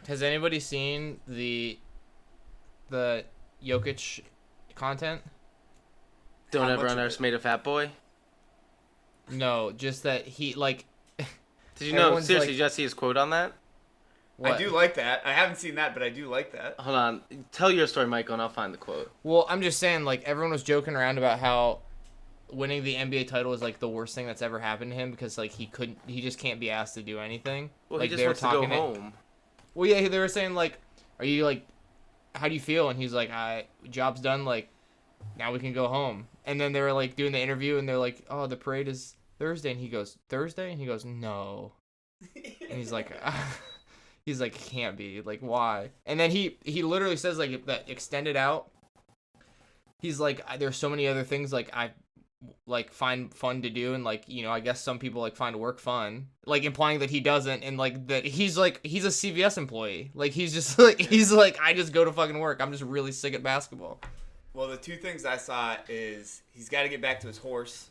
Has anybody seen the Jokic content? Don't How ever much of it? underestimate a fat boy. No, just that he like. Did you know? Everyone's Seriously, like- did you guys see his quote on that? What? I do like that. I haven't seen that, but I do like that. Hold on. Tell your story, Michael, and I'll find the quote. Well, I'm just saying, like, everyone was joking around about how winning the NBA title is like the worst thing that's ever happened to him because like he just can't be asked to do anything. Well, like he just they were wants to go talking home. Well, yeah, they were saying like, are you like, how do you feel? And he's like, job's done. Like, now we can go home. And then they were like doing the interview, and they're like, oh, the parade is Thursday, and he goes, Thursday, and he goes, no, and he's like. He's like, can't be. Like, why? And then he literally says, like, that extended out. He's like, there's so many other things, like, I, like, find fun to do. And, like, you know, I guess some people, like, find work fun. Like, implying that he doesn't. And, like, that he's a CVS employee. Like, he's just, like, I just go to fucking work. I'm just really sick at basketball. Well, the two things I saw is he's got to get back to his horse.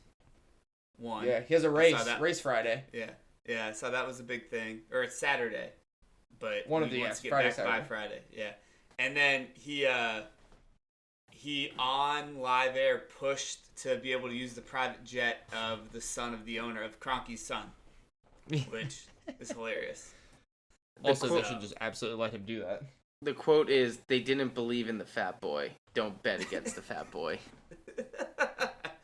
One. Yeah, he has a race Friday. Yeah, I saw that was a big thing. Or it's Saturday. But One of he the, wants to get Friday, back Saturday. by Friday. Yeah. And then he on live air pushed to be able to use the private jet of the son of the owner, of Kroenke's son, which is hilarious. Also, they should just absolutely let him do that. The quote is, they didn't believe in the fat boy. Don't bet against the fat boy.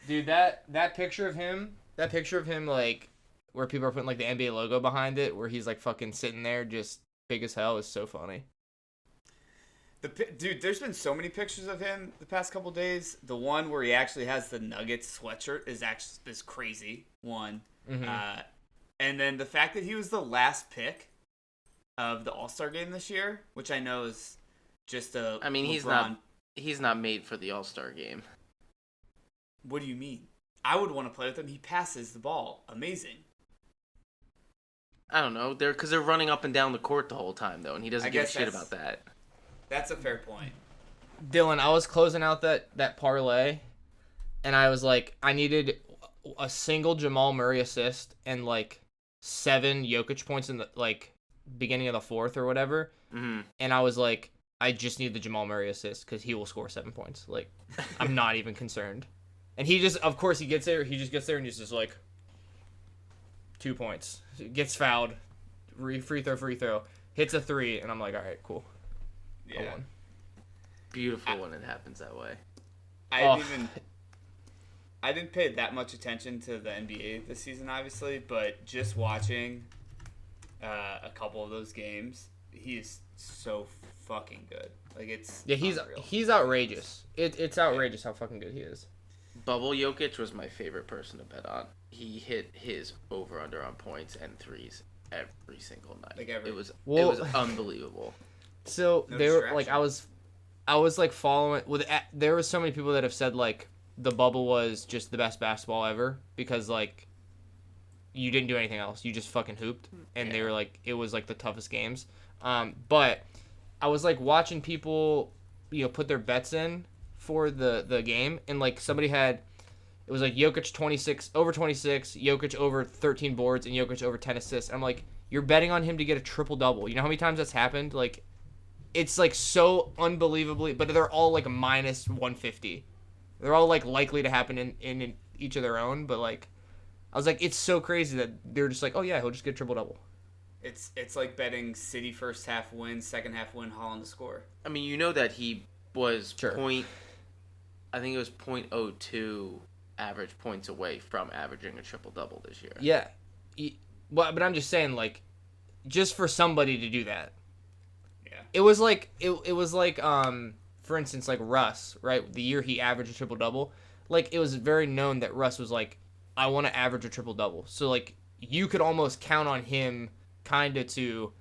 Dude, that picture of him, like, where people are putting, like, the NBA logo behind it, where he's, like, fucking sitting there just big as hell, is so funny. Dude, there's been so many pictures of him the past couple days. The one where he actually has the Nuggets sweatshirt is crazy. One. Mm-hmm. And then the fact that he was the last pick of the All-Star game this year, which I know is just a I mean, LeBron. he's not made for the All-Star game. What do you mean? I would want to play with him. He passes the ball. Amazing. I don't know. They're running up and down the court the whole time, though, and he doesn't give a guess shit about that. That's a fair point. Dylan, I was closing out that parlay, and I was like, I needed a single Jamal Murray assist and, like, 7 Jokic points in the, like, beginning of the fourth or whatever. Mm-hmm. And I was like, I just need the Jamal Murray assist because he will score 7 points. Like, I'm not even concerned. And he just, of course, he just gets there and he's just like, 2 points. Gets fouled. Free throw. Hits a 3. And I'm like, all right, cool. Yeah. Beautiful when it happens that way. I didn't pay that much attention to the NBA this season, obviously, but just watching a couple of those games, he is so fucking good. Like, it's unreal. He's outrageous. It's outrageous how fucking good he is. Bubble Jokic was my favorite person to bet on. He hit his over/under on points and threes every single night. Like it was unbelievable. So No they were like, distraction. I was like following with. There was so many people that have said like the bubble was just the best basketball ever because like you didn't do anything else. You just fucking hooped, and they were like it was like the toughest games. But I was like watching people, put their bets in for the game, and like somebody had. It was like Jokic 26, Jokic over 13 boards, and Jokic over 10 assists. I'm like, you're betting on him to get a triple-double. You know how many times that's happened? Like, it's like so unbelievably, but they're all like minus 150. They're all like likely to happen in each of their own, but like, I was like, it's so crazy that they're just like, oh yeah, he'll just get a triple-double. It's like betting City first half win, second half win, Holland to score. I mean, you know that he was Sure. I think it was 0.02 average points away from averaging a triple-double this year. Yeah. But I'm just saying, like, just for somebody to do that. Yeah. It was like, for instance, like Russ, right? The year he averaged a triple-double, like, it was very known that Russ was like, I want to average a triple-double. So, like, you could almost count on him kind of to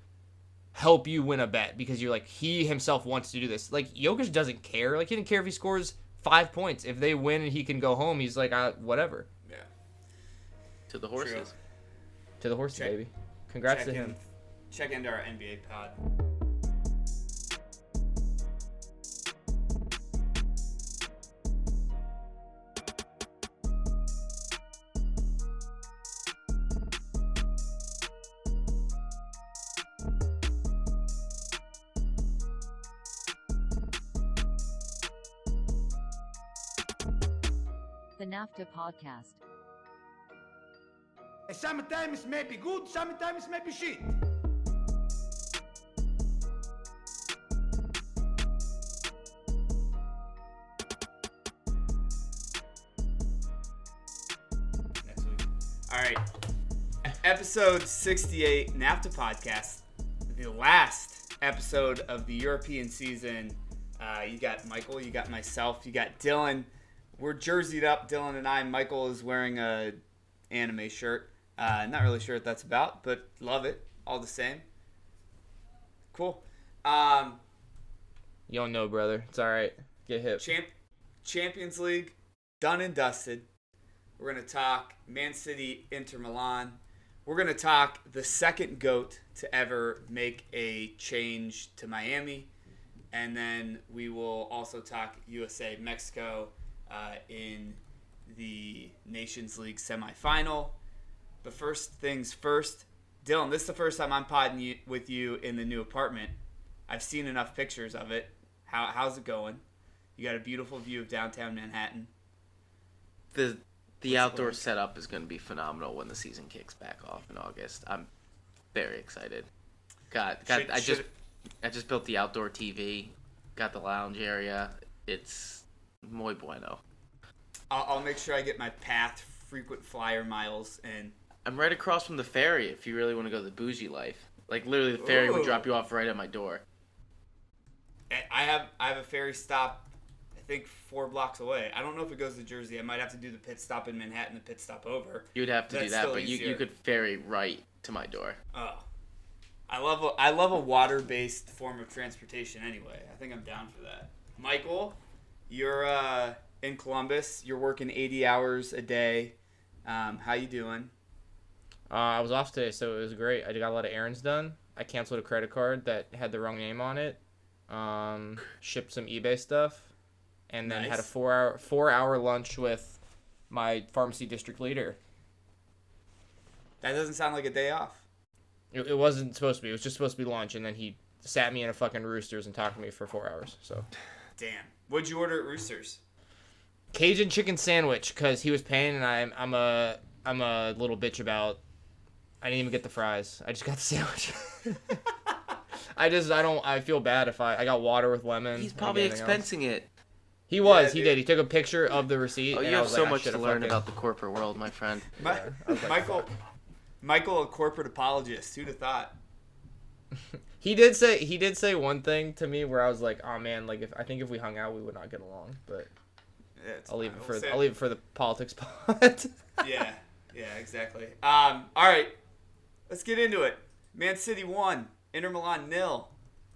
help you win a bet because you're like, he himself wants to do this. Like, Jokic doesn't care. Like, he didn't care if he scores 5 points. If they win and he can go home, he's like, whatever. Yeah. To the horses. True. To the horses, Check- baby. Congrats to him. Check into our NBA pod. NAFTA podcast. Sometimes may be good, sometimes may be shit. Next week. All right. Episode 68, NAFTA podcast. The last episode of the European season. You got Michael, you got myself, you got Dylan. We're jerseyed up, Dylan and I. Michael is wearing a anime shirt. Not really sure what that's about, but love it all the same. Cool. You don't know, brother. It's all right. Get hip. Champions League, done and dusted. We're going to talk Man City, Inter Milan. We're going to talk the second GOAT to ever make a change to Miami. And then we will also talk USA, Mexico in the Nations League semifinal. But first things first, Dylan, this is the first time I'm podding with you in the new apartment. I've seen enough pictures of it. How's it going? You got a beautiful view of downtown Manhattan. The outdoor setup is going to be phenomenal when the season kicks back off in August. I'm very excited. I just built the outdoor TV. Got the lounge area. It's muy bueno. I'll make sure I get my Path frequent flyer miles in. I'm right across from the ferry if you really want to go the bougie life. Like, literally, the ferry would drop you off right at my door. I have a ferry stop, I think, 4 blocks away. I don't know if it goes to Jersey. I might have to do the pit stop in Manhattan, the pit stop over. You would have to do that, but easier. you could ferry right to my door. Oh. I love a water-based form of transportation anyway. I think I'm down for that. Michael, you're in Columbus. You're working 80 hours a day. How you doing? I was off today, so it was great. I got a lot of errands done. I canceled a credit card that had the wrong name on it. Shipped some eBay stuff, and then had a 4-hour lunch with my pharmacy district leader. That doesn't sound like a day off. It wasn't supposed to be. It was just supposed to be lunch, and then he sat me in a fucking Roosters and talked to me for 4 hours. So, damn. What'd you order at Roosters? Cajun chicken sandwich, because he was paying, and I'm a little bitch about. I didn't even get the fries. I just got the sandwich. I feel bad if I got water with lemon. He's probably expensing it. He was. He did. He took a picture of the receipt. Oh, you have so much to learn about the corporate world, my friend. Michael, a corporate apologist. Who'd have thought? He did say one thing to me where I was like, "Oh man, like if we hung out, we would not get along." But I'll leave it for the politics part. Yeah, exactly. All right, let's get into it. Man City 1, Inter Milan 0.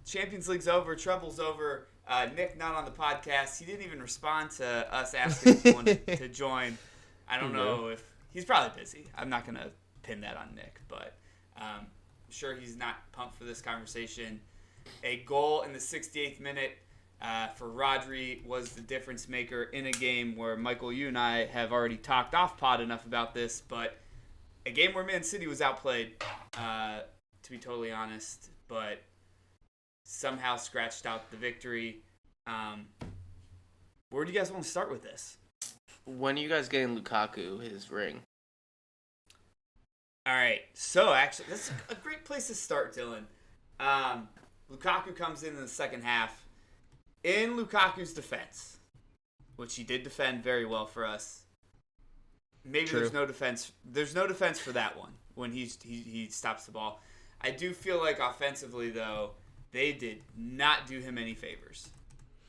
Champions League's over, Treble's over. Nick not on the podcast. He didn't even respond to us asking someone to join. I don't know if he's probably busy. I'm not gonna pin that on Nick, but I'm sure he's not pumped for this conversation. A goal in the 68th minute for Rodri was the difference maker in a game where, Michael, you and I have already talked off pod enough about this, but a game where Man City was outplayed, to be totally honest, but somehow scratched out the victory. Where do you guys want to start with this? When are you guys getting Lukaku his ring? All right, so actually, that's a great place to start, Dylan. Lukaku comes in the second half. In Lukaku's defense, which he did defend very well for us, maybe True. There's no defense. There's no defense for that one when he stops the ball. I do feel like offensively, though, they did not do him any favors.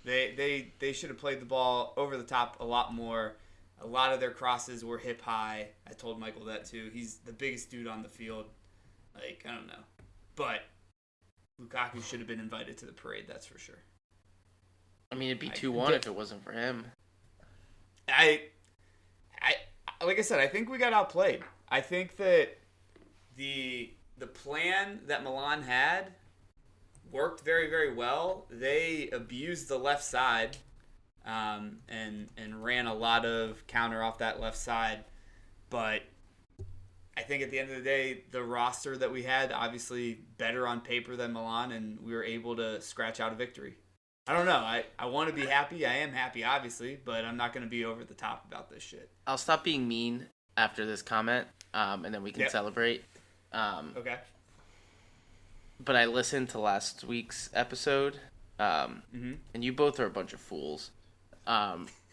They should have played the ball over the top a lot more. A lot of their crosses were hip high. I told Michael that too. He's the biggest dude on the field. Like, I don't know. But Lukaku should have been invited to the parade, that's for sure. I mean, it'd be 2-1 if it wasn't for him. I like I said, I think we got outplayed. I think that the plan that Milan had worked very, very well. They abused the left side and ran a lot of counter off that left side. But I think at the end of the day, the roster that we had, obviously better on paper than Milan, and we were able to scratch out a victory. I don't know. I want to be happy. I am happy, obviously, but I'm not going to be over the top about this shit. I'll stop being mean after this comment, and then we can celebrate. Okay. But I listened to last week's episode, and you both are a bunch of fools.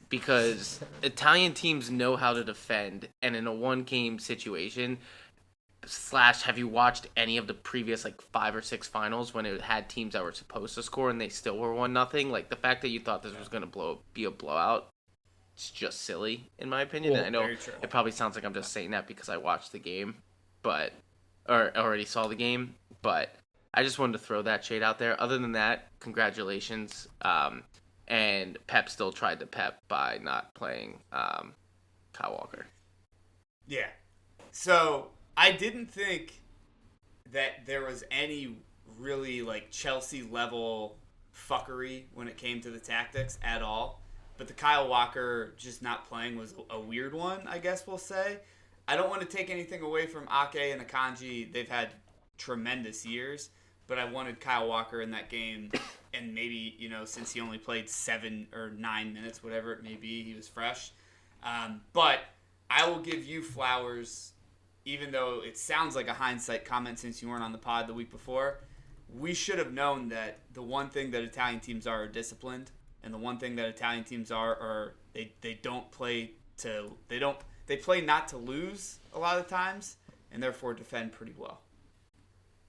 Because Italian teams know how to defend, and in a one-game situation, / have you watched any of the previous 5 or 6 finals when it had teams that were supposed to score and they still were 1-0? Like, the fact that you thought this was going to be a blowout, it's just silly, in my opinion. Well, and I know it probably sounds like I'm just saying that because I watched the game, or already saw the game, but I just wanted to throw that shade out there. Other than that, congratulations. And Pep still tried to Pep by not playing Kyle Walker. Yeah. So I didn't think that there was any really Chelsea level fuckery when it came to the tactics at all. But the Kyle Walker just not playing was a weird one, I guess we'll say. I don't want to take anything away from Ake and Akanji. They've had tremendous years. But I wanted Kyle Walker in that game, and maybe, since he only played 7 or 9 minutes, whatever it may be, he was fresh. But I will give you flowers, even though it sounds like a hindsight comment since you weren't on the pod the week before. We should have known that the one thing that Italian teams are disciplined, and the one thing that Italian teams are they don't play to they play not to lose a lot of times, and therefore defend pretty well.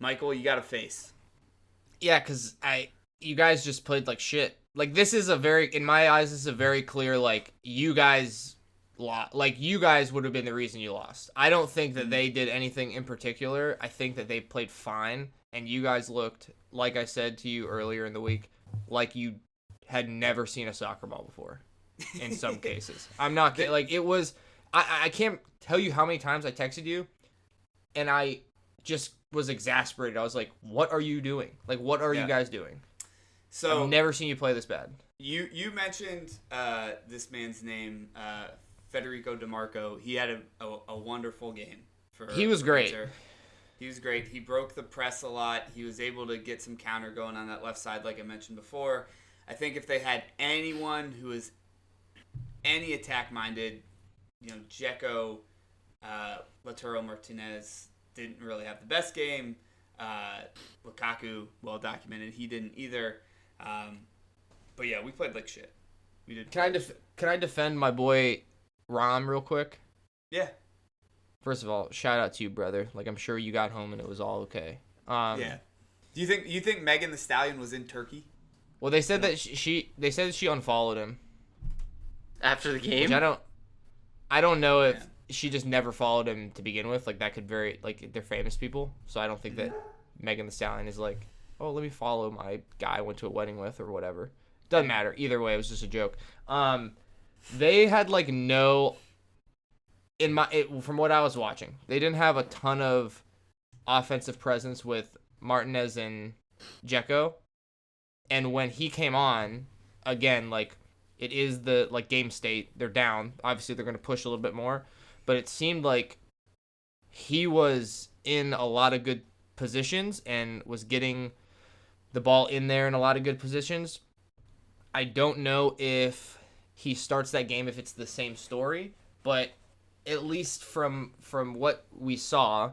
Michael, you got a face. Yeah, because you guys just played like shit. This is in my eyes, this is a very clear, you guys you guys would have been the reason you lost. I don't think that they did anything in particular. I think that they played fine, and you guys looked, like I said to you earlier in the week, like you had never seen a soccer ball before, in some cases. I'm not kidding. It was, I can't tell you how many times I texted you, and I just was exasperated. I was like, what are you doing? What are you guys doing? So I've never seen you play this bad. You mentioned this man's name, Federico DiMarco. He had a wonderful game. He was great. Inter. He was great. He broke the press a lot. He was able to get some counter going on that left side, like I mentioned before. I think if they had anyone who is any attack-minded, Dzeko, Lautaro Martinez didn't really have the best game. Lukaku, well documented, he didn't either. But yeah, we played like shit. We did. Can I defend my boy Rom real quick? Yeah. First of all, shout out to you, brother. I'm sure you got home and it was all okay. Yeah. Do you think Megan Thee Stallion was in Turkey? Well, they said that she unfollowed him after the game. Which I don't know if she just never followed him to begin with. That could vary. They're famous people, so I don't think that Megan Thee Stallion is oh, let me follow my guy I went to a wedding with or whatever. Doesn't matter. Either way, it was just a joke. They had no. From what I was watching, they didn't have a ton of offensive presence with Martinez and Dzeko. And when he came on, again, it is the game state. They're down. Obviously, they're going to push a little bit more. But it seemed like he was in a lot of good positions and was getting the ball in there in a lot of good positions. I don't know if he starts that game if it's the same story, but at least from what we saw,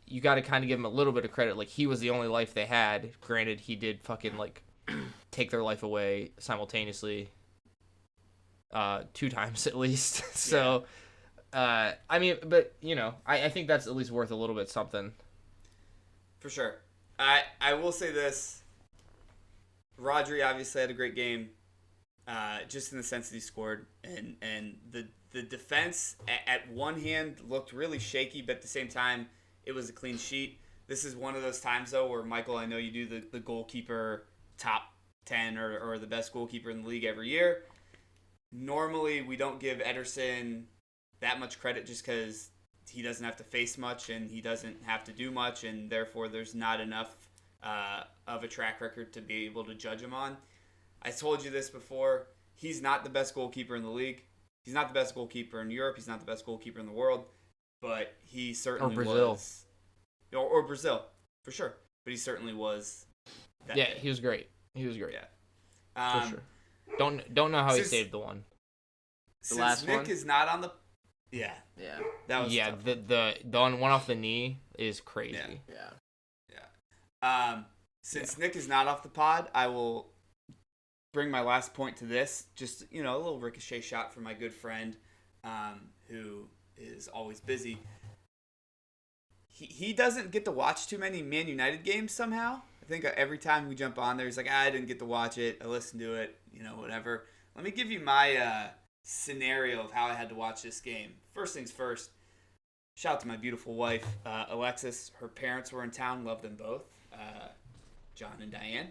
you got to kind of give him a little bit of credit. He was the only life they had. Granted, he did fucking take their life away simultaneously 2 times at least. So, I think that's at least worth a little bit something. For sure. I will say this. Rodri obviously had a great game, just in the sense that he scored, and the defense at one hand looked really shaky, but at the same time it was a clean sheet. This is one of those times though where, Michael, I know you do the goalkeeper top 10 or the best goalkeeper in the league every year. Normally we don't give Ederson that much credit just because he doesn't have to face much and he doesn't have to do much, and therefore there's not enough of a track record to be able to judge him on. I told you this before. He's not the best goalkeeper in the league. He's not the best goalkeeper in Europe. He's not the best goalkeeper in the world. But he certainly was. Or Brazil, for sure. But he certainly was. He was great. He was great. Yeah. For sure. Don't know how he since- saved the one. Since last Nick one? is not on the... Yeah, Yeah. that was Yeah, tough. the one off the knee is crazy. Yeah. Yeah. Since Nick is not off the pod, I will bring my last point to this. Just, a little ricochet shot for my good friend who is always busy. He doesn't get to watch too many Man United games somehow. I think every time we jump on there, he's like, I didn't get to watch it. I listened to it, whatever. Let me give you my scenario of how I had to watch this game. First things first, shout out to my beautiful wife, Alexis. Her parents were in town, love them both, John and Diane.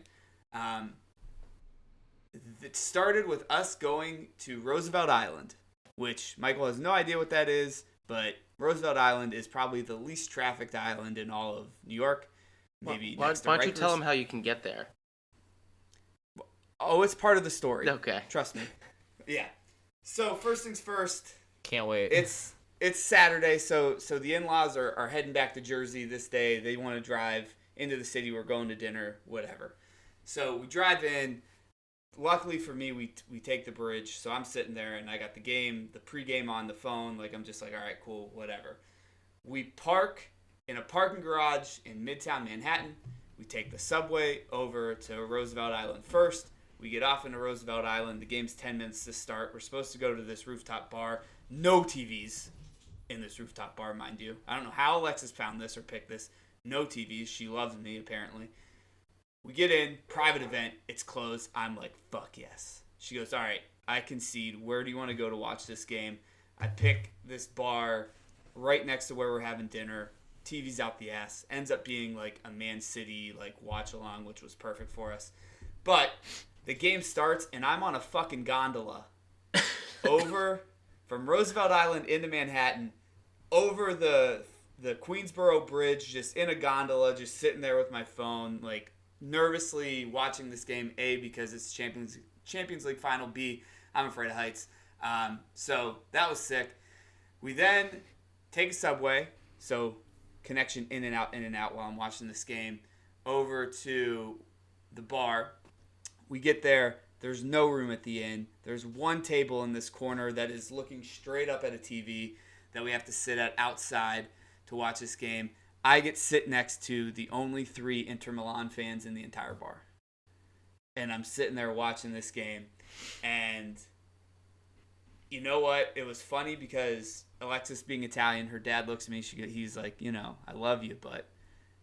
It started with us going to Roosevelt Island, which Michael has no idea what that is, but Roosevelt Island is probably the least trafficked island in all of New York. Maybe Why next to don't you Rikers. tell them how you can get there? Oh, it's part of the story. Okay. Trust me. Yeah. So first things first, Can't wait. it's Saturday, so the in-laws are heading back to Jersey this day. They want to drive into the city. We're going to dinner, whatever. So we drive in. Luckily for me, we take the bridge. So I'm sitting there, and I got the pregame on the phone. Like, I'm just like, all right, cool, whatever. We park in a parking garage in Midtown Manhattan. We take the subway over to Roosevelt Island first. We get off into Roosevelt Island. The game's 10 minutes to start. We're supposed to go to this rooftop bar. No TVs in this rooftop bar, mind you. I don't know how Alexis found this or picked this. No TVs. She loves me, apparently. We get in, private event. It's closed. I'm like, fuck yes. She goes, all right, I concede. Where do you want to go to watch this game? I pick this bar right next to where we're having dinner. TV's out the ass. Ends up being like a Man City like watch along, which was perfect for us. But the game starts, and I'm on a fucking gondola over from Roosevelt Island into Manhattan, over the Queensboro Bridge, just in a gondola, just sitting there with my phone, like nervously watching this game. A, because it's Champions League final. B, I'm afraid of heights. So that was sick. We then take a subway, so connection in and out while I'm watching this game, over to the bar. We get there. There's no room at the inn. There's one table in this corner that is looking straight up at a TV that we have to sit at outside to watch this game. I get sit next to the only 3 Inter Milan fans in the entire bar. And I'm sitting there watching this game. And you know what? It was funny because Alexis, being Italian, her dad looks at me. He's like, I love you, but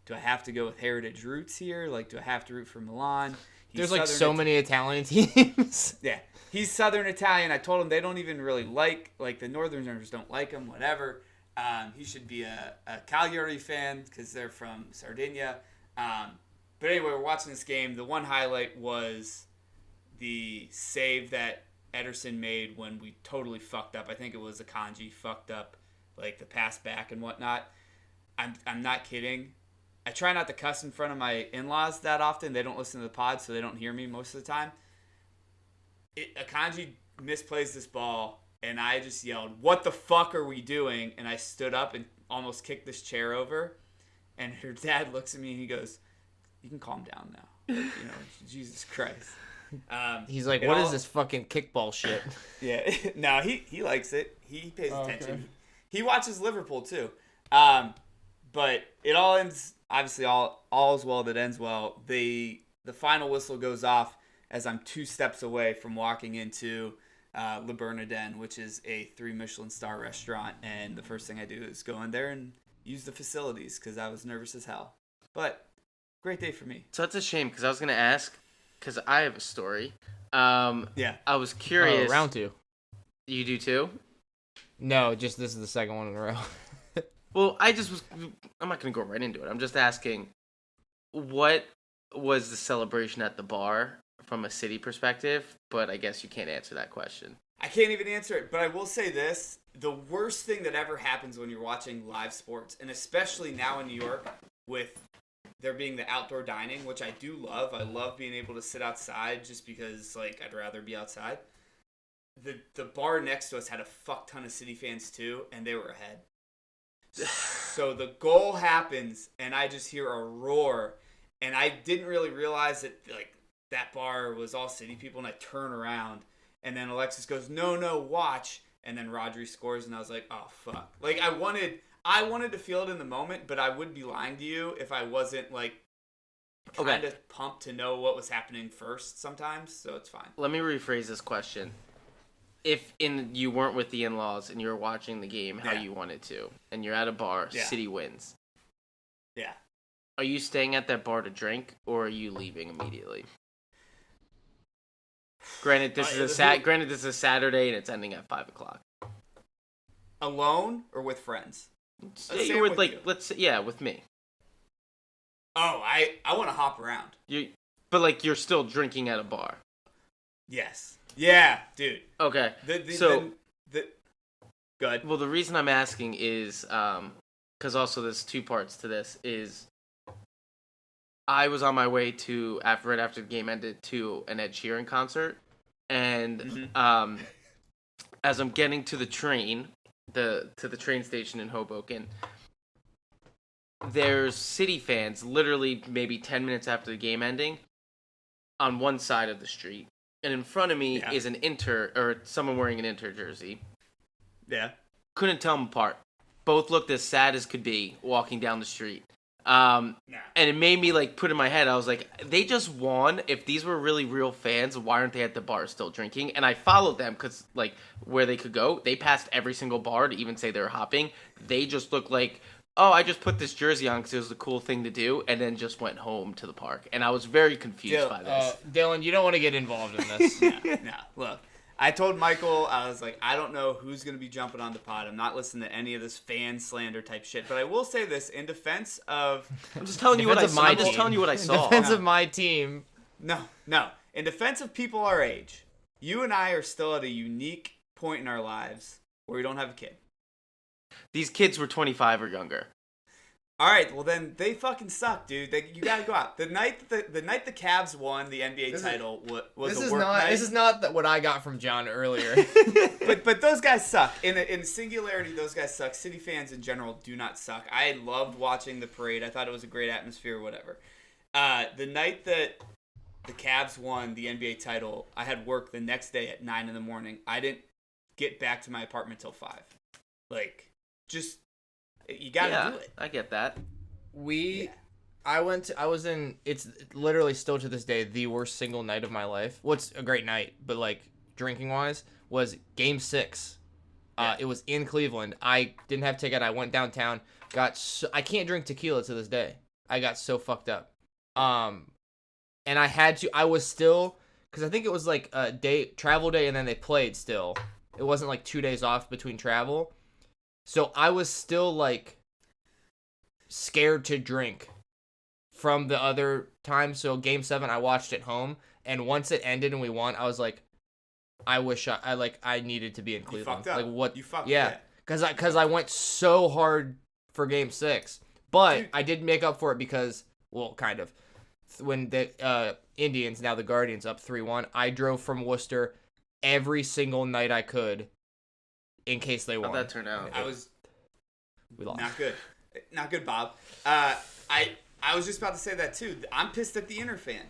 do I have to go with heritage roots here? Like, do I have to root for Milan? There's like so many Italian teams. Yeah. He's Southern Italian. I told him they don't even really like the Northerners don't like him, whatever. He should be a Cagliari fan because they're from Sardinia. But anyway, we're watching this game. The one highlight was the save that Ederson made when we totally fucked up. I think it was Akanji fucked up, like the pass back and whatnot. I'm not kidding. I try not to cuss in front of my in-laws that often. They don't listen to the pod, so they don't hear me most of the time. Akanji misplays this ball, and I just yelled, "What the fuck are we doing?" And I stood up and almost kicked this chair over. And her dad looks at me and he goes, "You can calm down now." Like, Jesus Christ. He's like, what is this fucking kickball shit? Yeah, no, he likes it. He pays attention. Okay. He watches Liverpool too. But it all ends, obviously, all is well that ends well. The final whistle goes off as I'm 2 steps away from walking into Le Bernardin, which is a 3 Michelin star restaurant. And the first thing I do is go in there and use the facilities because I was nervous as hell. But great day for me. So that's a shame because I was going to ask, because I have a story. Yeah. I was curious. Round 2. You do too? No, just this is the second one in a row. Well, I'm not going to go right into it. I'm just asking, what was the celebration at the bar from a city perspective? But I guess you can't answer that question. I can't even answer it, but I will say this. The worst thing that ever happens when you're watching live sports, and especially now in New York with there being the outdoor dining, which I do love. I love being able to sit outside just because, like, I'd rather be outside. The bar next to us had a fuck ton of City fans too, and they were ahead. So the goal happens, and I just hear a roar, and I didn't really realize that, like, that bar was all City people, and I turn around, and then Alexis goes, no, watch, and then Rodri scores, and I was like, oh fuck. Like I wanted to feel it in the moment, but I would be lying to you if I wasn't like kind of pumped to know what was happening first sometimes, so it's fine. Let me rephrase this question. If you weren't with the in-laws and you were watching the game how you wanted to, and you're at a bar, City wins. Yeah. Are you staying at that bar to drink, or are you leaving immediately? Granted, this is a Saturday and it's ending at 5:00. Alone or with friends? You're with with me. Oh, I want to hop around. But you're still drinking at a bar. Yes. Yeah, dude. Okay. Good. Well, the reason I'm asking is because also there's two parts to this. Is I was on my way to right after the game ended to an Ed Sheeran concert, and as I'm getting to the train, to the train station in Hoboken, there's City fans literally maybe 10 minutes after the game ending on one side of the street. And in front of me is an Inter, or someone wearing an Inter jersey. Yeah. Couldn't tell them apart. Both looked as sad as could be walking down the street. And it made me put in my head, I was like, they just won. If these were really real fans, why aren't they at the bar still drinking? And I followed them because where they could go, they passed every single bar to even say they were hopping. They just looked like, oh, I just put this jersey on because it was a cool thing to do, and then just went home to the park. And I was very confused by this. Dylan, you don't want to get involved in this. No. Look, I told Michael, I was like, I don't know who's going to be jumping on the pod. I'm not listening to any of this fan slander type shit. But I will say this, in defense of... I'm just telling you what I saw. I'm just telling you what I saw. In defense of my team. No. In defense of people our age, you and I are still at a unique point in our lives where we don't have a kid. These kids were 25 or younger. All right, well then they fucking suck, dude. You gotta go out. The night the Cavs won the NBA title was a work night. This is not what I got from John earlier. but those guys suck. In singularity, those guys suck. City fans in general do not suck. I loved watching the parade. I thought it was a great atmosphere. Whatever. The night that the Cavs won the NBA title, I had work the next day at 9 a.m. I didn't get back to my apartment till 5. You gotta do it. I get that. It's literally still to this day the worst single night of my life. What's a great night, but drinking wise, was Game 6. It was in Cleveland. I didn't have a ticket. I went downtown. I can't drink tequila to this day. I got so fucked up. And I had to. I was still, because I think it was a travel day, and then they played still. It wasn't 2 days off between travel. So I was still scared to drink from the other time. So Game 7, I watched at home, and once it ended and we won, I was like, I wish I needed to be in Cleveland. You fucked up. What? You fucked yeah, because I went so hard for Game 6, but dude, I did make up for it because, well, kind of, when the Indians, now the Guardians, up 3-1, I drove from Worcester every single night I could. In case they won. How'd that turn out? We lost. Not good, Bob. I was just about to say that too. I'm pissed at the Inter fan.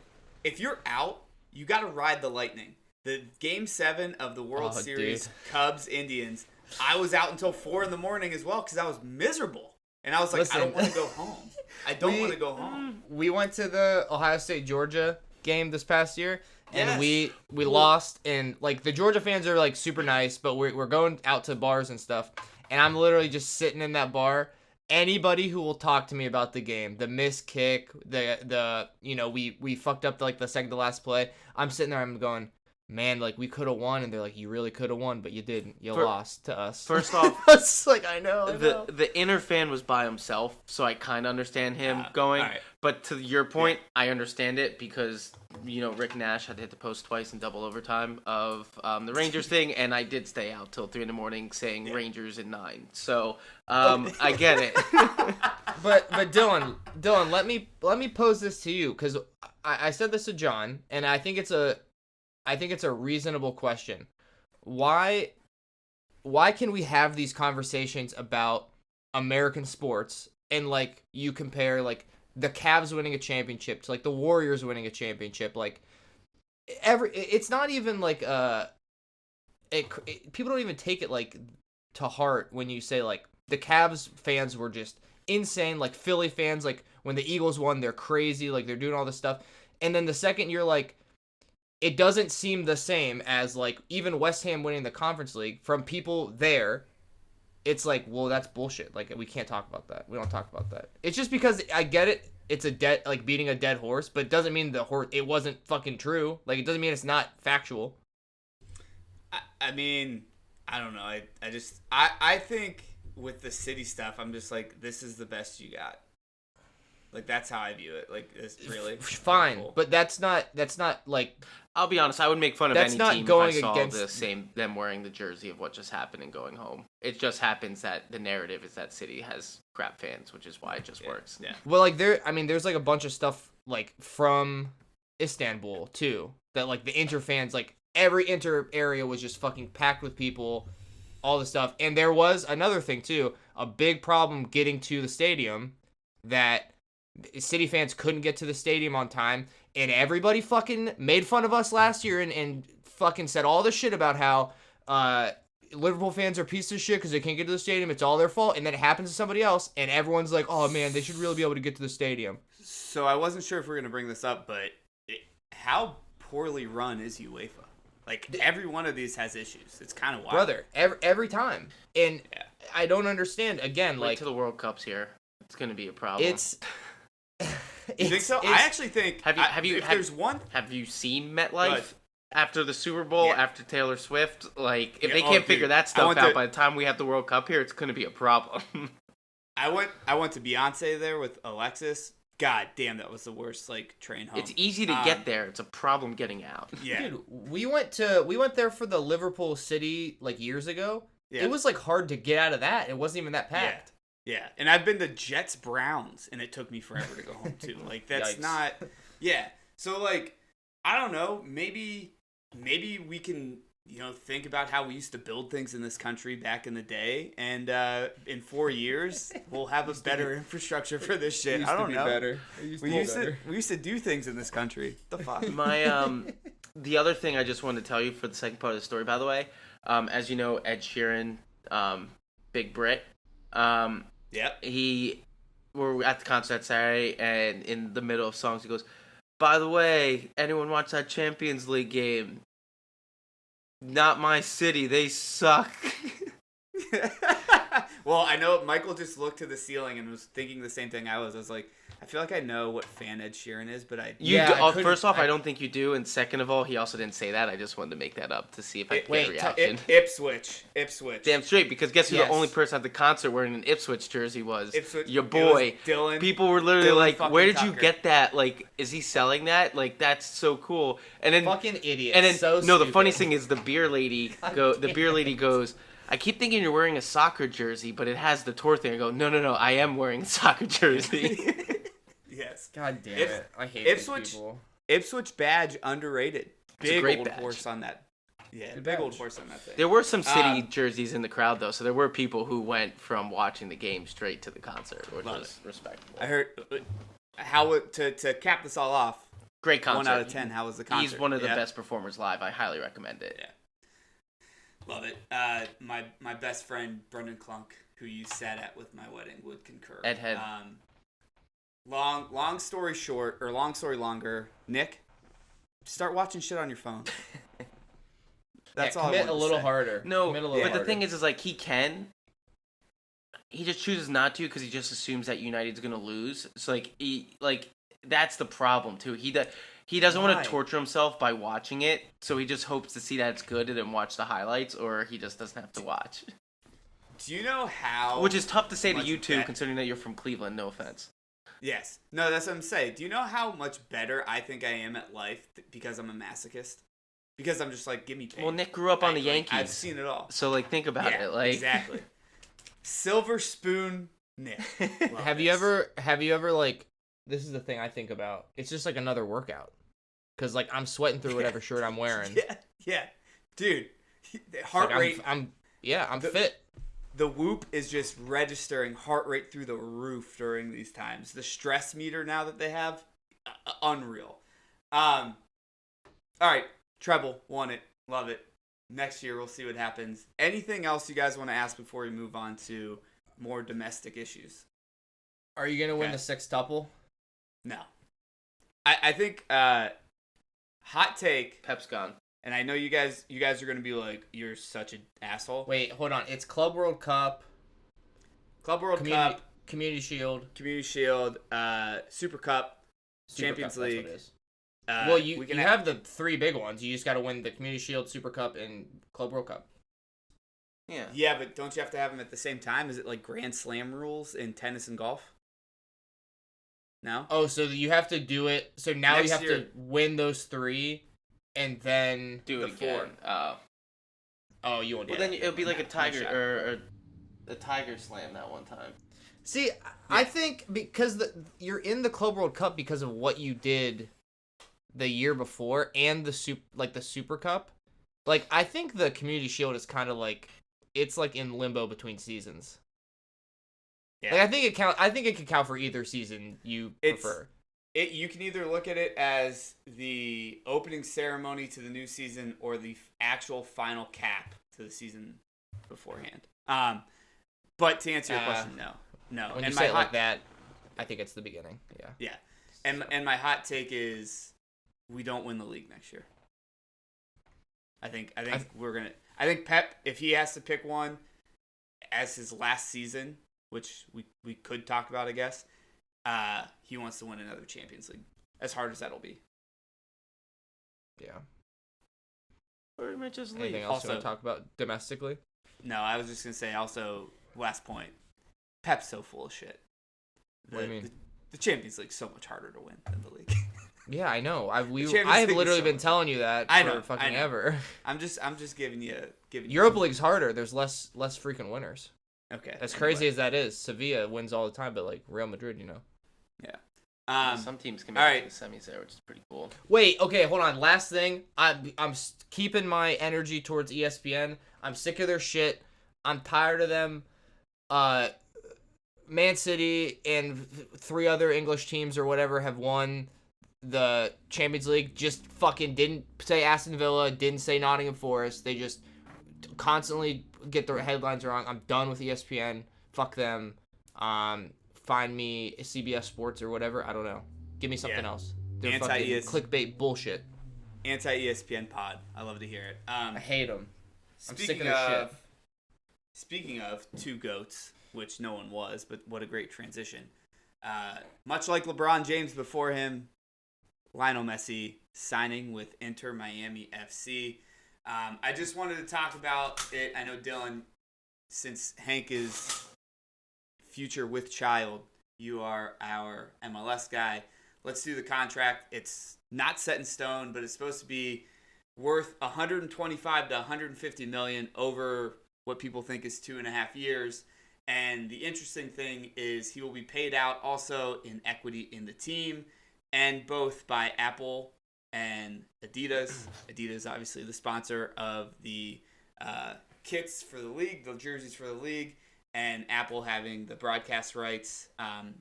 If you're out, you got to ride the lightning. The Game 7 of the World Series, dude. Cubs Indians. I was out until 4 a.m. as well because I was miserable, and I was like, I don't want to go home. I don't want to go home. We went to the Ohio State Georgia game this past year. And we lost, and the Georgia fans are super nice, but we're going out to bars and stuff, and I'm literally just sitting in that bar. Anybody who will talk to me about the game, the missed kick, we fucked up the second to last play. I'm sitting there, I'm going, man, we could have won, and they're like, you really could have won, but you didn't. You lost to us. First off, it's I know. The Inter fan was by himself, so I kind of understand him going. Right. But to your point, I understand it because Rick Nash had to hit the post twice in double overtime of the Rangers thing, and I did stay out till 3 a.m. saying Rangers at 9. So I get it. but Dylan, let me pose this to you because I said this to John, and I think it's a reasonable question. Why can we have these conversations about American sports and you compare the Cavs winning a championship to the Warriors winning a championship, it's not even like people don't even take it like to heart when you say like the Cavs fans were just insane, like Philly fans, like when the Eagles won, they're crazy, like they're doing all this stuff, and then the second you're like, it doesn't seem the same as like even West Ham winning the Conference League from people there. It's like, well, that's bullshit. Like we can't talk about that. We don't talk about that. It's just because I get it. It's a dead, like beating a dead horse, but it doesn't mean the horse, it wasn't fucking true. Like, it doesn't mean it's not factual. I mean, I don't know. I think with the city stuff, I'm just like, this is the best you got. Like, that's how I view it. Like, it's really fine, cool. But that's not like. I'll be honest. I would make fun of any team if I saw them wearing the jersey of what just happened and going home. It just happens that the narrative is that City has crap fans, which is why it just works. Yeah. Well, like there's like a bunch of stuff like from Istanbul too that like the Inter fans, like every Inter area was just fucking packed with people, all the stuff. And there was another thing too, a big problem getting to the stadium that City fans couldn't get to the stadium on time, and everybody fucking made fun of us last year and fucking said all this shit about how Liverpool fans are pieces of shit because they can't get to the stadium. It's all their fault. And then it happens to somebody else, and everyone's like, oh man, they should really be able to get to the stadium. So I wasn't sure if we were going to bring this up, but how poorly run is UEFA? Like, every one of these has issues. It's kind of wild. Brother, every time. And I don't understand. Again, Wait like... till the World Cup's here. It's going to be a problem. You think so? I actually think... Have you seen MetLife after the Super Bowl, after Taylor Swift? Like, if they can't figure that stuff out by the time we have the World Cup here, it's going to be a problem. I went to Beyonce there with Alexis. God damn, that was the worst like train home. It's easy to get there. It's a problem getting out. Yeah. Dude, we went there for the Liverpool City like years ago. Yeah. It was like hard to get out of that. It wasn't even that packed. Yeah. And I've been to Jets Browns and it took me forever to go home too. Like that's not So like I don't know, maybe we can think about how we used to build things in this country back in the day, and in 4 years we'll have a better infrastructure for this shit. I don't know. We used to do things in this country. The fuck. My the other thing I just wanted to tell you for the second part of the story, by the way, as you know, Ed Sheeran, Big Brit, we're at the concert Saturday, and in the middle of songs he goes, by the way, anyone watch that Champions League game? Not my city. They suck. Well, I know Michael just looked to the ceiling and was thinking the same thing I was. I was like, I feel like I know what fan Ed Sheeran is, but first off, I don't think you do, and second of all, he also didn't say that. I just wanted to make that up to see if I could get a reaction. Ipswich. Damn straight, because guess who the only person at the concert wearing an Ipswich jersey was? Your boy. Dylan. People were literally like, where did you get that? Like, is he selling that? Like, that's so cool. And then fucking idiot. And then so the funny thing is the beer lady goes, I keep thinking you're wearing a soccer jersey, but it has the tour thing. I go, no, I am wearing a soccer jersey. Yes. God damn it. I hate these people. Ipswich badge underrated. Big old badge. Horse on that. Yeah, big old horse on that thing. There were some City jerseys in the crowd, though, so there were people who went from watching the game straight to the concert, which was respectable. I heard to cap this all off. Great concert. 1 out of 10. How was the concert? He's one of the best performers live. I highly recommend it. Yeah. Love it. My best friend Brendan Klunk, who you sat at with my wedding, would concur. Ed Head. Long story short, or long story longer, Nick, start watching shit on your phone. That's all. Commit a little harder. No, but the thing is like he just chooses not to because he just assumes that United's gonna lose. So that's the problem too. He doesn't want to torture himself by watching it, so he just hopes to see that it's good and then watch the highlights, or he just doesn't have to watch. Do you know how? Which is tough to say to you too, considering that you're from Cleveland. No offense. Yes. No, that's what I'm saying. Do you know how much better I think I am at life because I'm a masochist? Because I'm just like, give me pain. Well, Nick grew up on the Yankees. I've seen it all. So think about it. Exactly. Silver spoon Nick. Have you ever this is the thing I think about. It's just like another workout. Because I'm sweating through whatever shirt I'm wearing. Yeah. Dude, heart rate. I'm fit. The Whoop is just registering heart rate through the roof during these times. The stress meter now that they have, unreal. All right, Treble won it. Love it. Next year we'll see what happens. Anything else you guys want to ask before we move on to more domestic issues? Are you gonna win the sextuple? No. I think hot take. Pep's gone. And I know you guys are gonna be like, you're such an asshole. Wait, hold on. It's Club World Cup, Club World Cup, Community Shield, Super Cup, Super Champions Cup, League. That's what it is. Well, you have the 3 big ones. You just got to win the Community Shield, Super Cup, and Club World Cup. Yeah. Yeah, but don't you have to have them at the same time? Is it like Grand Slam rules in tennis and golf? No? Oh, so you have to do it. So now Next you have year. to win those 3, and then Do it the again. 4. Oh, you won't do Well, that. then it'll be like a tiger shot. or a tiger slam that one time. See, I think because you're in the Club World Cup because of what you did the year before and the Super Cup. Like, I think the Community Shield is kind of like it's like in limbo between seasons. Yeah. Like, I think it could count for either season you prefer. You can either look at it as the opening ceremony to the new season or the actual final cap to the season beforehand. But to answer your question, no. When and you say it my like that, I think it's the beginning. Yeah. Yeah. And my hot take is we don't win the league next year. I think Pep, if he has to pick one as his last season, which we could talk about, I guess, he wants to win another Champions League. As hard as that'll be. Yeah. Or he might just leave. Anything else you want to talk about domestically? No, I was just gonna say also, last point, Pep's so full of shit. What do you mean? The Champions League's so much harder to win than the league. Yeah, I know. I've Champions literally League been is so telling you that I for know, fucking I know. ever. I'm just giving you Europa League's harder. There's less freaking winners. Okay. As crazy as that is, Sevilla wins all the time, but like Real Madrid, Yeah. Some teams can all make right. it to the semis there, which is pretty cool. Wait, okay, hold on. Last thing, I'm keeping my energy towards ESPN. I'm sick of their shit. I'm tired of them. Man City and 3 other English teams or whatever have won the Champions League. Just fucking didn't say Aston Villa, didn't say Nottingham Forest. They just constantly get the headlines wrong. I'm done with ESPN. Fuck them. Find me CBS Sports or whatever. I don't know. Give me something else. They're fucking clickbait bullshit. Anti-ESPN pod. I love to hear it. I hate them. I'm sick of Speaking their shit. Speaking of 2 GOATs, which no one was, but what a great transition. Much like LeBron James before him, Lionel Messi signing with Inter Miami FC. I just wanted to talk about it. I know, Dylan, since Hank is future with child, you are our MLS guy. Let's do the contract. It's not set in stone, but it's supposed to be worth 125 to 150 million over what people think is 2.5 years. And the interesting thing is he will be paid out also in equity in the team, and both by Apple and Adidas. Adidas, obviously, the sponsor of the kits for the league, the jerseys for the league, and Apple having the broadcast rights.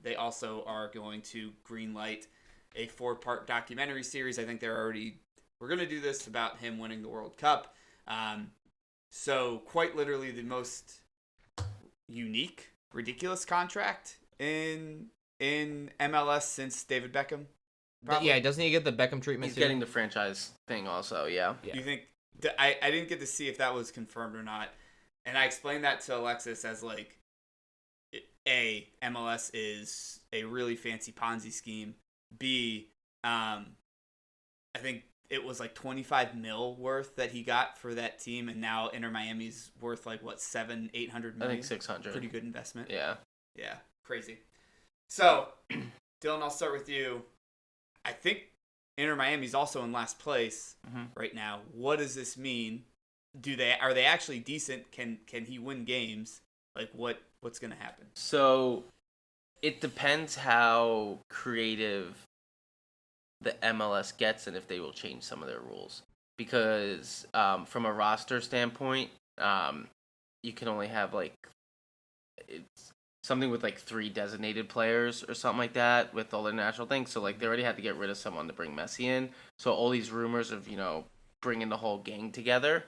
They also are going to greenlight a 4-part documentary series. I think we're going to do this about him winning the World Cup. So quite literally the most unique, ridiculous contract in MLS since David Beckham. Probably. Yeah, doesn't he get the Beckham treatment He's too? getting the franchise thing also, yeah. Do you think... I didn't get to see if that was confirmed or not. And I explained that to Alexis as like, A, MLS is a really fancy Ponzi scheme. B, I think it was like 25 mil worth that he got for that team, and now Inter Miami's worth like what, 700-800 million? I think 600. Pretty good investment. Yeah. Yeah, crazy. So, Dylan, I'll start with you. I think Inter Miami's also in last place right now. What does this mean? Are they actually decent? Can he win games? Like what's gonna happen? So it depends how creative the MLS gets and if they will change some of their rules. Because from a roster standpoint, you can only have something with like 3 designated players or something like that with all the national things. So like they already had to get rid of someone to bring Messi in. So all these rumors of bringing the whole gang together,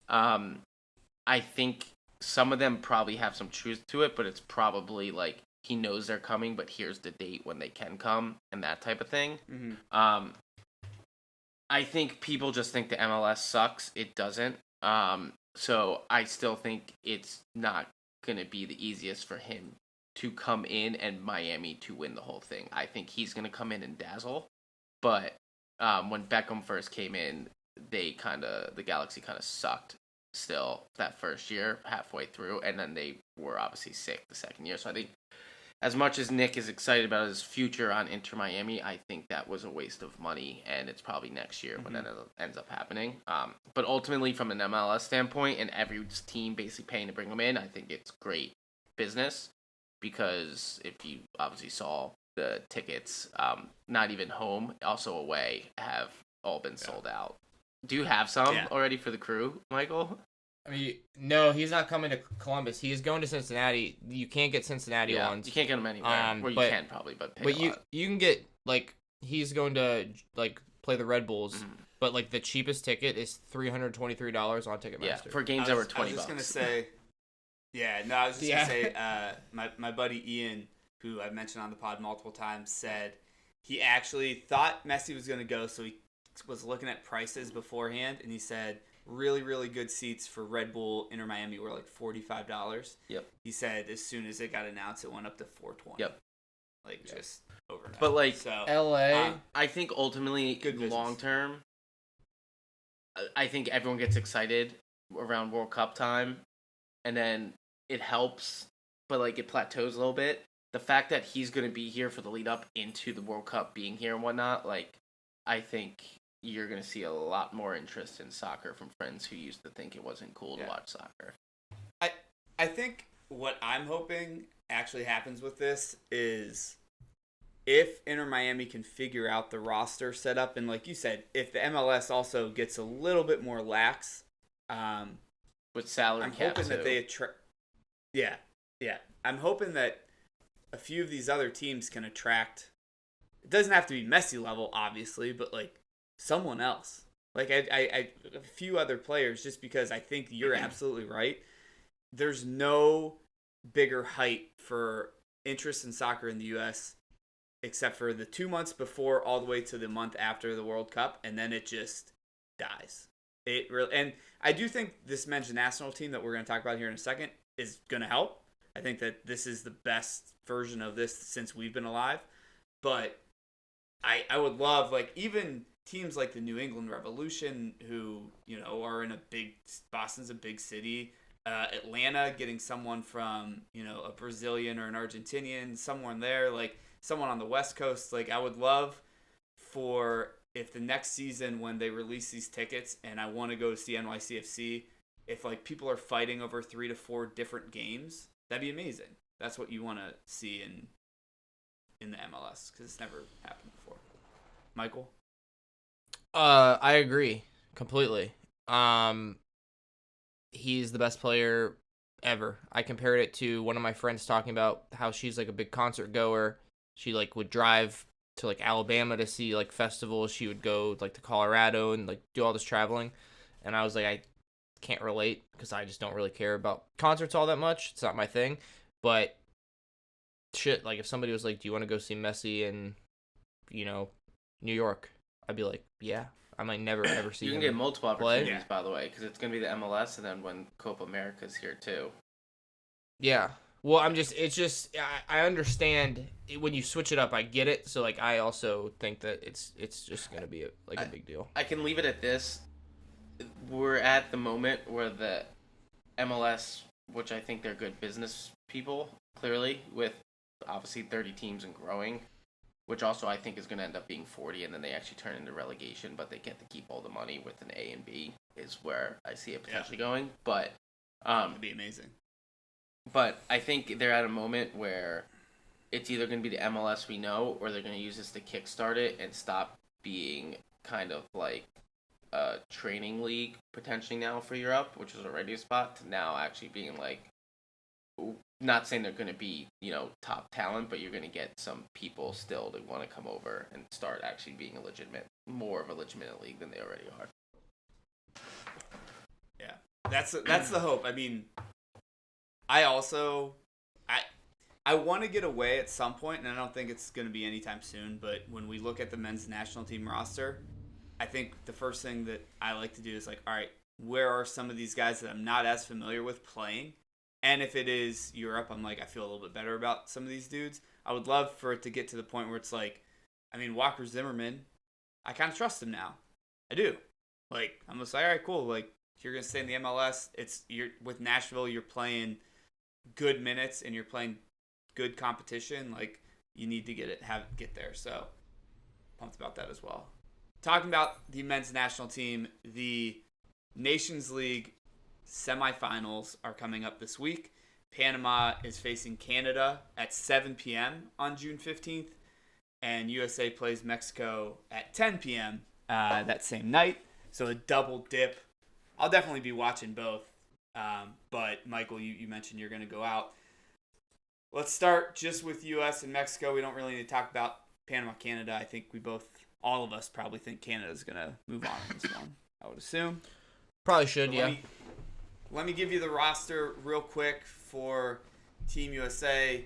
I think some of them probably have some truth to it, but it's probably like he knows they're coming, but here's the date when they can come and that type of thing. Mm-hmm. I think people just think the MLS sucks. It doesn't. So I still think it's not going to be the easiest for him to come in and Miami to win the whole thing. I think he's going to come in and dazzle. But when Beckham first came in, the Galaxy kind of sucked still that first year, halfway through. And then they were obviously sick the second year. So I think as much as Nick is excited about his future on Inter Miami, I think that was a waste of money, and it's probably next year when that ends up happening. But ultimately, from an MLS standpoint, and every team basically paying to bring him in, I think it's great business because if you obviously saw the tickets, not even home, also away, have all been sold out. Do you have some already for the crew, Michael? I mean, no, he's not coming to Columbus. He is going to Cincinnati. You can't get Cincinnati ones. You can't get them anywhere. You can probably, but pay a lot. You can get, like, he's going to, like, play the Red Bulls, but, like, the cheapest ticket is $323 on Ticketmaster. Yeah, for games that were $20. I was just going to say, I was just going to say, my buddy Ian, who I've mentioned on the pod multiple times, said he actually thought Messi was going to go, so he was looking at prices beforehand, and he said really, really good seats for Red Bull Inter Miami were like $45. Yep. He said as soon as it got announced, it went up to $420. Yep. Just overnight. But like LA, I think ultimately long term, I think everyone gets excited around World Cup time, and then it helps, but like it plateaus a little bit. The fact that he's going to be here for the lead up into the World Cup being here and whatnot, like I think you're going to see a lot more interest in soccer from friends who used to think it wasn't cool to watch soccer. I think what I'm hoping actually happens with this is if Inter Miami can figure out the roster setup, and like you said, if the MLS also gets a little bit more lax, with salary cap, I'm hoping that they attract. Yeah. I'm hoping that a few of these other teams can attract. It doesn't have to be Messi level, obviously, but like someone else. Like I a few other players, just because I think you're absolutely right. There's no bigger height for interest in soccer in the U.S. except for the 2 months before all the way to the month after the World Cup, and then it just dies. It really, and I do think this men's national team that we're going to talk about here in a second is going to help. I think that this is the best version of this since we've been alive. But I would love, like, even teams like the New England Revolution, who, are in Boston's a big city. Atlanta getting someone from, a Brazilian or an Argentinian, someone there, like someone on the West Coast. Like, I would love for if the next season when they release these tickets and I want to go see NYCFC, if like people are fighting over 3 to 4 different games, that'd be amazing. That's what you want to see in the MLS because it's never happened before. Michael? I agree completely. He's the best player ever. I compared it to one of my friends talking about how she's like a big concert goer. She like would drive to like Alabama to see like festivals. She would go like to Colorado and like do all this traveling. And I was like, I can't relate because I just don't really care about concerts all that much. It's not my thing. But shit, like if somebody was like, do you want to go see Messi in, New York? I'd be like, yeah. I might never ever see. You can him get multiple play. opportunities, by the way, because it's gonna be the MLS, and then when Copa America's here too. Yeah. Well, I understand when you switch it up. I get it. So like, I also think that it's just gonna be a big deal. I can leave it at this. We're at the moment where the MLS, which I think they're good business people, clearly, with obviously 30 teams and growing, which also I think is going to end up being 40, and then they actually turn into relegation, but they get to keep all the money with an A and B, is where I see it potentially going. But it'd be amazing. But I think they're at a moment where it's either going to be the MLS we know, or they're going to use this to kickstart it and stop being kind of like a training league potentially now for Europe, which is already a spot, to now actually being like, not saying they're going to be, top talent, but you're going to get some people still that want to come over and start actually being more of a legitimate league than they already are. Yeah, that's the hope. I mean, I want to get away at some point, and I don't think it's going to be anytime soon. But when we look at the men's national team roster, I think the first thing that I like to do is like, all right, where are some of these guys that I'm not as familiar with playing? And if it is Europe, I'm like, I feel a little bit better about some of these dudes. I would love for it to get to the point where it's like, I mean, Walker Zimmerman, I kind of trust him now. I do. Like, I'm just like, all right, cool. Like, if you're going to stay in the MLS, you're with Nashville, you're playing good minutes and you're playing good competition. Like, you need to get there. So, pumped about that as well. Talking about the men's national team, the Nations League semifinals are coming up this week. Panama is facing Canada at 7 p.m. on June 15th, and USA plays Mexico at 10 p.m. That same night. So a double dip. I'll definitely be watching both. But Michael, you mentioned you're going to go out. Let's start just with U.S. and Mexico. We don't really need to talk about Panama, Canada. I think all of us probably think Canada's going to move on in this one, I would assume. Probably should, But yeah. Let me give you the roster real quick for Team USA.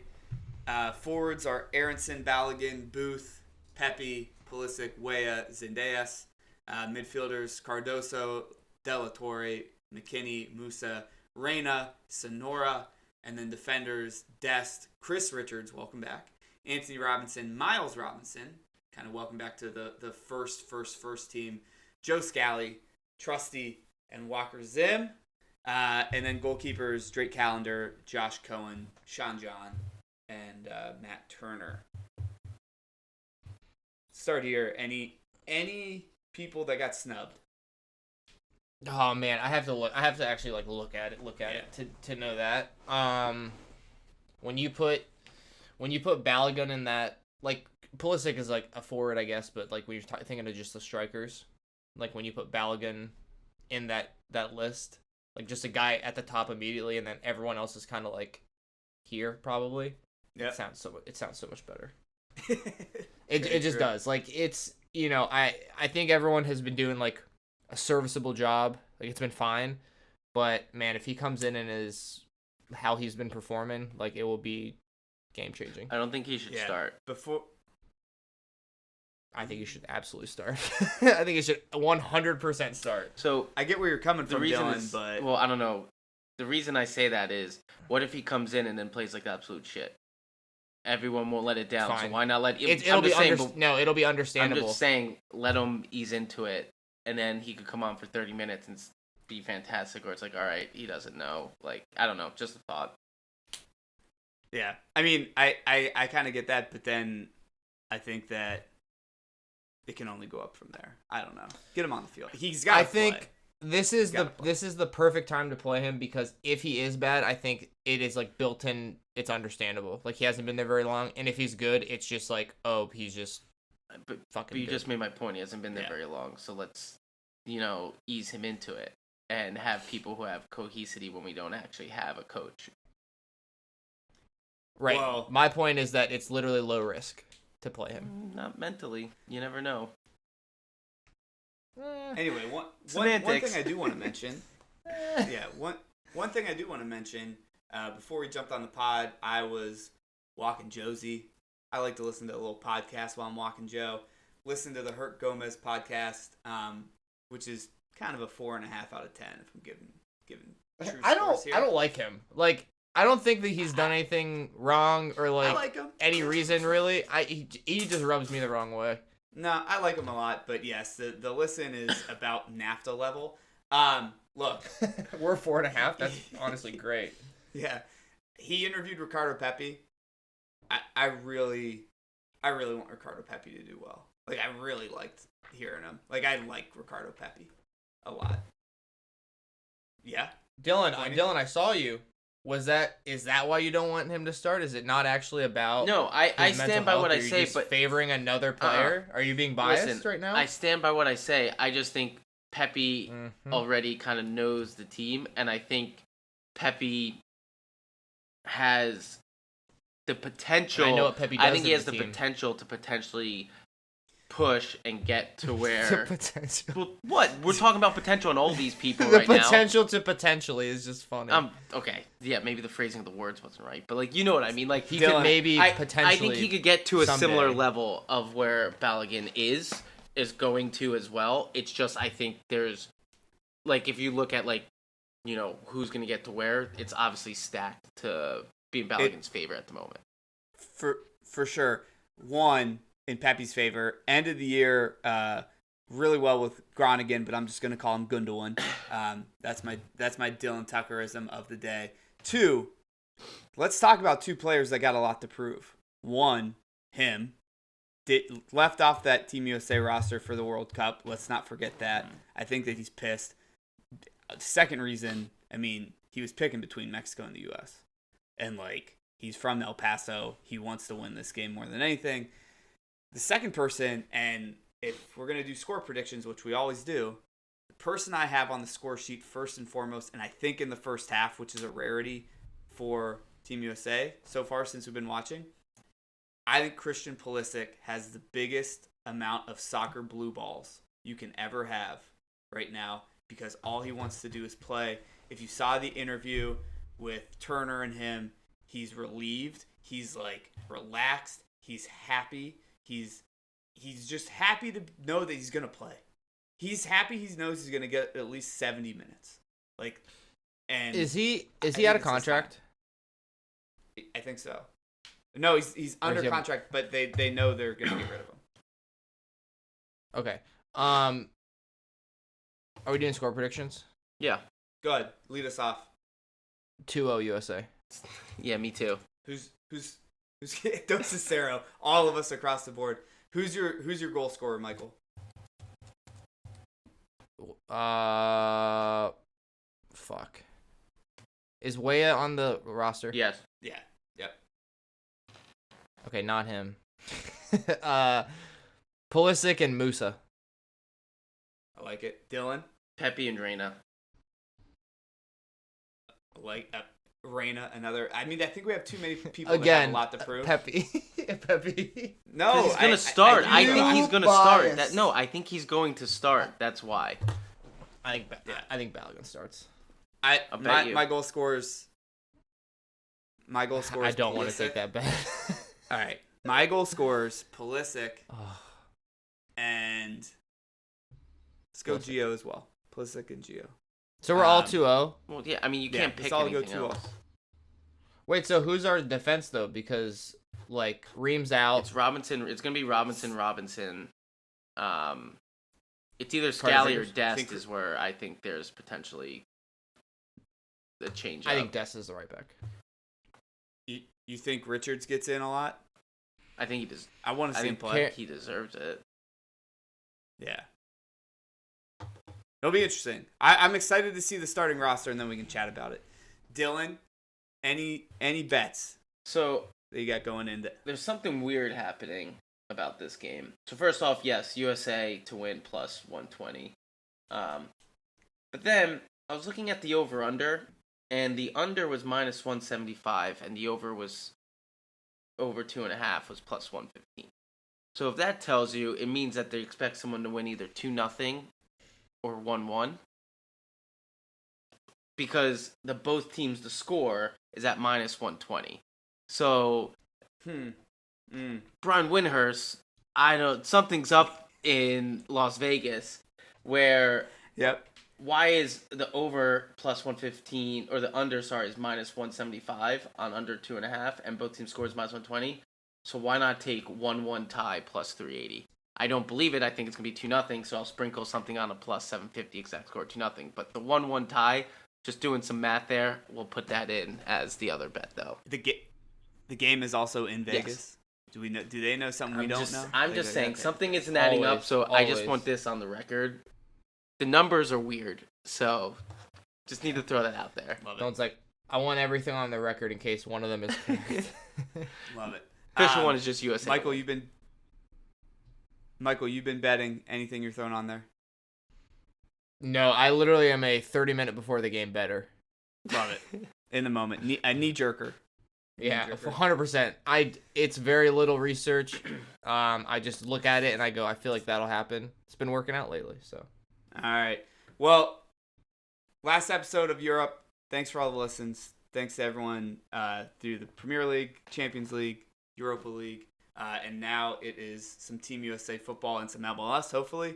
Forwards are Ederson, Balogun, Booth, Pepe, Pulisic, Weah, Zendejas. Midfielders Cardoso, De La Torre, McKinney, Musa, Reyna, Sonora. And then defenders Dest, Chris Richards, welcome back. Anthony Robinson, Miles Robinson, kind of welcome back to the first team. Joe Scally, Trusty, and Walker Zim. And then goalkeepers Drake Callender, Josh Cohen, Sean John, and Matt Turner. Start here. Any people that got snubbed? Oh man, I have to actually look at it to know that. When you put Balogun in that, like, Pulisic is like a forward, I guess, but like when you're thinking of just the strikers, like when you put Balogun in that list, like just a guy at the top immediately, and then everyone else is kind of like here probably. Yeah, it sounds so much better. It just does. Like, it's, I think everyone has been doing like a serviceable job. Like, it's been fine, but man, if he comes in and is how he's been performing, like, it will be game changing. I don't think he should start. I think he should absolutely start. I think he should 100% start. So I get where you're coming from, Dylan, but well, I don't know. The reason I say that is, what if he comes in and then plays like absolute shit? Everyone won't let it down. Fine. So why not let him? It'll be understandable. I'm just saying, let him ease into it, and then he could come on for 30 minutes and be fantastic. Or it's like, all right, he doesn't know. Like, I don't know, just a thought. Yeah, I mean, I kind of get that, but then I think that it can only go up from there. I don't know. Get him on the field. He's got to play. I think this is the perfect time to play him, because if he is bad, I think it is like built in. It's understandable. Like, he hasn't been there very long, and if he's good, it's just like, oh, he's just fucking. But you good. Just made my point. He hasn't been there very long, so let's ease him into it and have people who have cohesivity when we don't actually have a coach. Right. Well, my point is that it's literally low risk to play him. Not mentally. You never know. Anyway, one thing I do want to mention. One thing I do want to mention. Before we jumped on the pod, I was walking Josie. I like to listen to a little podcast while I'm walking Joe. Listen to the Hurt Gomez podcast, which is kind of a 4.5 out of 10 if I'm giving true scores here. I don't like him. Like, I don't think that he's done anything wrong or like him. Any reason really. He just rubs me the wrong way. No, I like him a lot, but yes, the listen is about NAFTA level. Look, we're 4.5. That's honestly great. Yeah, he interviewed Ricardo Pepi. I really want Ricardo Pepi to do well. Like, I really liked hearing him. Like, I like Ricardo Pepi a lot. Yeah, Dylan, I saw you. Is that why you don't want him to start? Is it not actually about? No, I stand by what I say, but favoring another player. Are you being biased right now? I stand by what I say. I just think Pepi already kind of knows the team, and I think Pepi has the potential. And I know what Pepe does I think he in has the the team. potential to potentially push and get to where. The potential. Well, what? We're talking about potential in all these people The right now. potential to potentially is just funny. Okay. Yeah, maybe the phrasing of the words wasn't right, but like you know what I mean. Like he Dylan, could maybe I potentially. think he could get to a someday. similar level of where Balogun is going to as well. It's just I think there's like if you look at like who's going to get to where, it's obviously stacked to be in Balogun's favor at the moment. For sure. One, in Pepe's favor. End of the year, really well with Groningen, but I'm just going to call him Gundogan. That's my Dylan Tuckerism of the day. Two, let's talk about two players that got a lot to prove. One, him. Left off that Team USA roster for the World Cup. Let's not forget that. I think that he's pissed. Second reason, I mean, he was picking between Mexico and the U.S. And, like, he's from El Paso. He wants to win this game more than anything. The second person, and if we're going to do score predictions, which we always do, the person I have on the score sheet first and foremost, and I think in the first half, which is a rarity for Team USA so far since we've been watching, I think Christian Pulisic has the biggest amount of soccer blue balls you can ever have right now because all he wants to do is play. If you saw the interview with Turner and him, he's relieved. He's like relaxed. He's happy. He's just happy to know that he's gonna play. He's happy. He knows he's gonna get at least 70 minutes. Like, and Is he out of it's his contract? time. I think so. No, he's under he have- contract, but they know they're gonna get rid of him. Okay. Are we doing score predictions? Yeah. Go ahead, lead us off. 2-0 USA. Yeah, me too. Who's Dos Cicero? All of us across the board. Who's your goal scorer, Michael? Fuck. Is Weah on the roster? Yes. Yeah. Yep. Okay, not him. Pulisic and Musa. I like it. Dylan. Pepe and Reina. I like Reina. Another. I mean, I think we have too many people that Again, have a lot to prove. Pepe. Pepe. No, He's gonna start. I do. think he's gonna start. I think he's going to start. That's why. I think Balogun starts. I'll bet you. My goal scores. My goal scores. I don't want to Pulisic. take that bet. All right. My goal scores Pulisic Oh, and let's go Pulisic. G.O. as well. Pulisic and G.O. so we're all 2-0. Well, yeah. I mean, you can't pick let's all go anything 2-0. else. Wait, so who's our defense though? Because like Ream's out. It's Robinson. It's gonna be Robinson. It's either Carter Scally or Vickers? Dest is where I think there's potentially a change. I think Dest is the right back. You think Richards gets in a lot? I think he does. I want to I see him think play. he deserves it. Yeah. It'll be interesting. I'm excited to see the starting roster, and then we can chat about it. Dylan, any bets So that you got going into? there's something weird happening about this game. So first off, yes, USA to win plus 120. But then I was looking at the over/under, and the under was minus 175, and the over was over 2.5 was plus 115. So if that tells you, it means that they expect someone to win either 2-0 or 1-1. Because both teams, the score is at minus 120. So Brian Windhurst, I know something's up in Las Vegas where Yep. why is the over plus 115 or the under is minus 175 on under 2.5 and both teams scores minus 120? So why not take 1-1 tie plus 380? I don't believe it. I think it's gonna be 2-0. So I'll sprinkle something on a plus 750 exact score 2-0. But the 1-1 tie, just doing some math there, we'll put that in as the other bet though. The game is also in Vegas. Do we know? Do they know something we don't know? I'm just saying something isn't adding up. So I just always. want this on the record. The numbers are weird, so just need to throw that out there. Love it. Someone's like, I want everything on the record in case one of them is correct. Love it. Official one is just USA. Michael, you've been betting. Anything you're throwing on there? No, I literally am a 30-minute before the game better. Love it. In the moment, a knee jerker. Yeah, 100%. It's very little research. I just look at it and I go, I feel like that'll happen. It's been working out lately, so. All right. Well, last episode of Europe. Thanks for all the listens. Thanks to everyone through the Premier League, Champions League, Europa League, and now it is some Team USA football and some MLS, hopefully.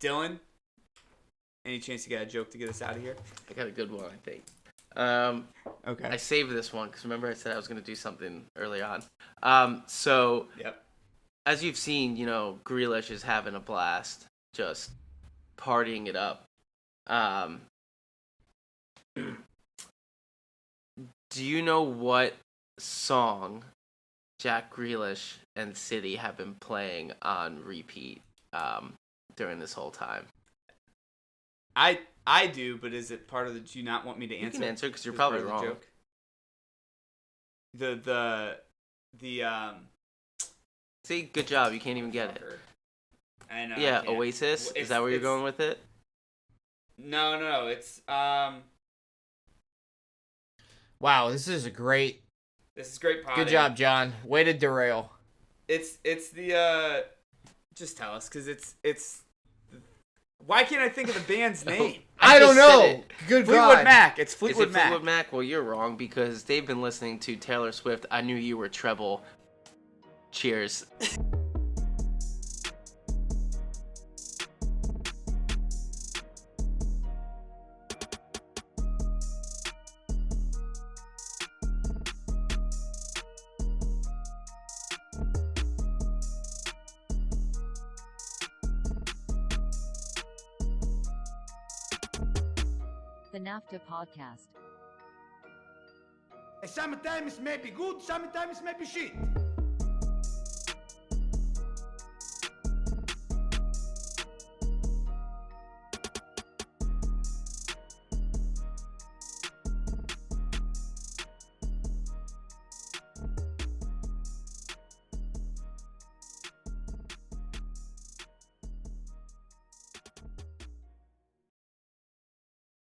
Dylan, any chance you got a joke to get us out of here? I got a good one, I think. Okay. I saved this one because remember I said I was going to do something early on. So, Yep. as you've seen, Grealish is having a blast, just partying it up. Do you know what song Jack Grealish and City have been playing on repeat during this whole time? I do, but is it part of the? Do you not want me to answer? You can answer because you're probably wrong. Joke? The See, good job. You can't even get it. I know. Yeah, Oasis. Is that where you're going with it? No. It's Wow, this is great potting. Good job, John. Way to derail. It's the just tell us because it's. Why can't I think of the band's name? I don't just said know. it. Good Fleetwood God. Mac. It's Is Fleetwood it Mac. Fleetwood Mac? Well, you're wrong because they've been listening to Taylor Swift. I Knew You Were Treble. Cheers. The NAFTA podcast. Sometimes maybe good, sometimes maybe shit.